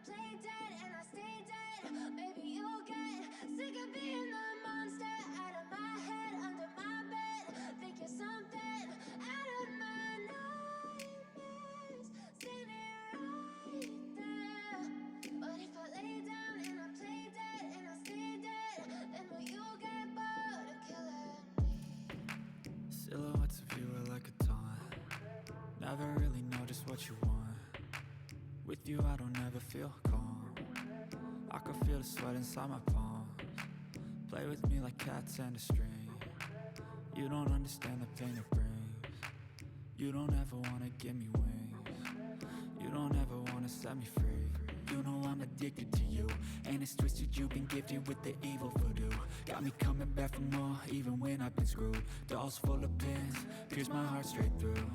play dead and I stay dead. Maybe you'll get sick of being the monster out of my head, under my bed. Think you're something out of my nightmares, standing right there. But if I lay down and I play dead and I stay dead, then will you get bored of killing me? Silhouettes of you are like a taunt. Never really know just what you want. With you I don't ever feel calm. I can feel the sweat inside my palms. Play with me like cats and a string. You don't understand the pain it brings. You don't ever wanna give me wings. You don't ever wanna set me free. You know I'm addicted to you, and it's twisted, you've been gifted with the evil voodoo. Got me coming back for more, even when I've been screwed. Dolls full of pins, pierce my heart straight through.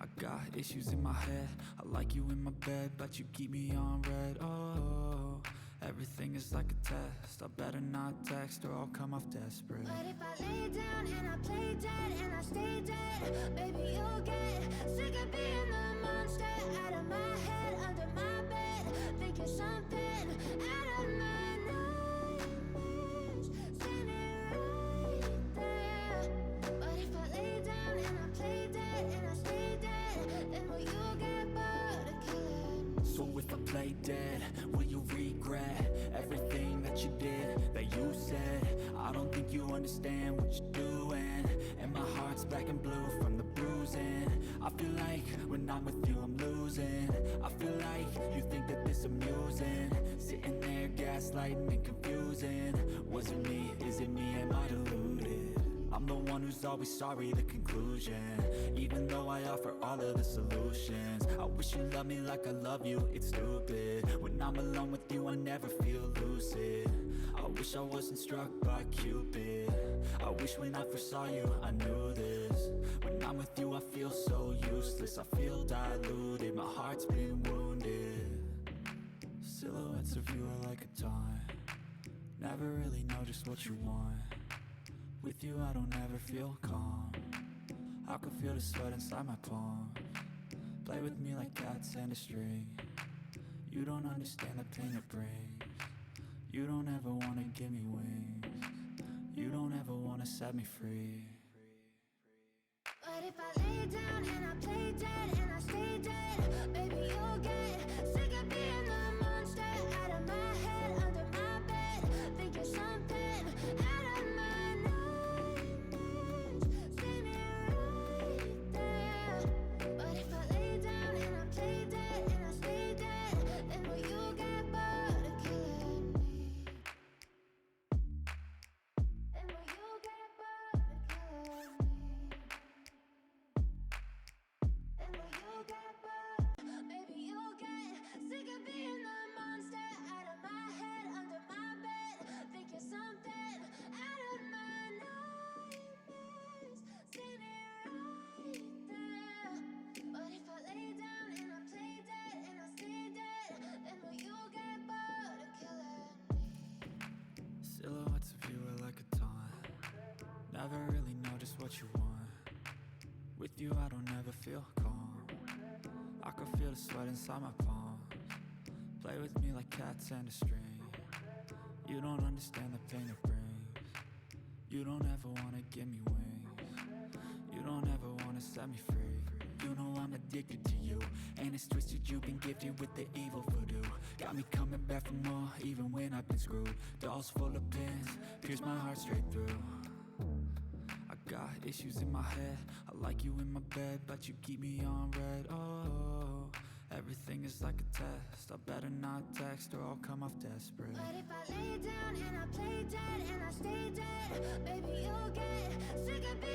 I got issues in my head, I like you in my bed, but you keep me on red. Oh, everything is like a test, I better not text or I'll come off desperate. But if I lay down and I play dead and I stay dead, baby you'll get sick of being the monster out of my head, under my bed. Think you're something out of my nightmares, standing right there. But if I lay down and I play dead and I stay dead, then will you get bored of killing me? So if I play dead, will you regret everything that you did, that you said? I don't think you understand what you're doing, and my heart's black and blue from the bruising. I feel like when I'm with you I'm losing. I feel like you think that this amusing, sitting there gaslighting and confusing. Was it me? Is it me? Am I deluded? I'm the one who's always sorry, the conclusion, even though I offer all of the solutions. I wish you loved me like I love you, it's stupid. When I'm alone with you I never feel lucid. I wish I wasn't struck by Cupid. I wish when I first saw you I knew this. When I'm with you I feel so useless, I feel diluted, my heart's been wounded. Silhouettes of you are like a taunt. Never really know just what you want. With you I don't ever feel calm. I can feel the sweat inside my palms. Play with me like cats and a string. You don't understand the pain it brings. You don't ever wanna give me wings. You don't ever wanna set me free. But if I lay down and I play dead and I stay dead, baby you'll get sick of being the monster out of my head, under my bed. Think you're something out of my nightmares, standing right there. But if I lay down and I play dead and I stay dead, then will you get bored of killing me? Then will you get bored of killing me? And will you get bored? Maybe you'll get sick of being the monster out of my head, under my bed. Think you're something out of my nightmares, standing right there. But if I lay down and I play dead and I stay dead, then will you get bored of killing me? Silhouettes of you are like a taunt. Never really know just what you want. With you I don't ever feel calm. I can feel the sweat inside my palms. Play with me like cats and a string. You don't understand the pain it brings. You don't ever wanna give me wings. You don't ever wanna set me free. You know I'm addicted to you, and it's twisted, you've been gifted with the evil voodoo. Got me coming back for more, even when I've been screwed. Dolls full of pins, pierce my heart straight through. I got issues in my head, I like you in my bed, but you keep me on red. Oh, everything is like a test, I better not text or I'll come off desperate. But if I lay down and I play dead and I stay dead, baby you'll get sick of being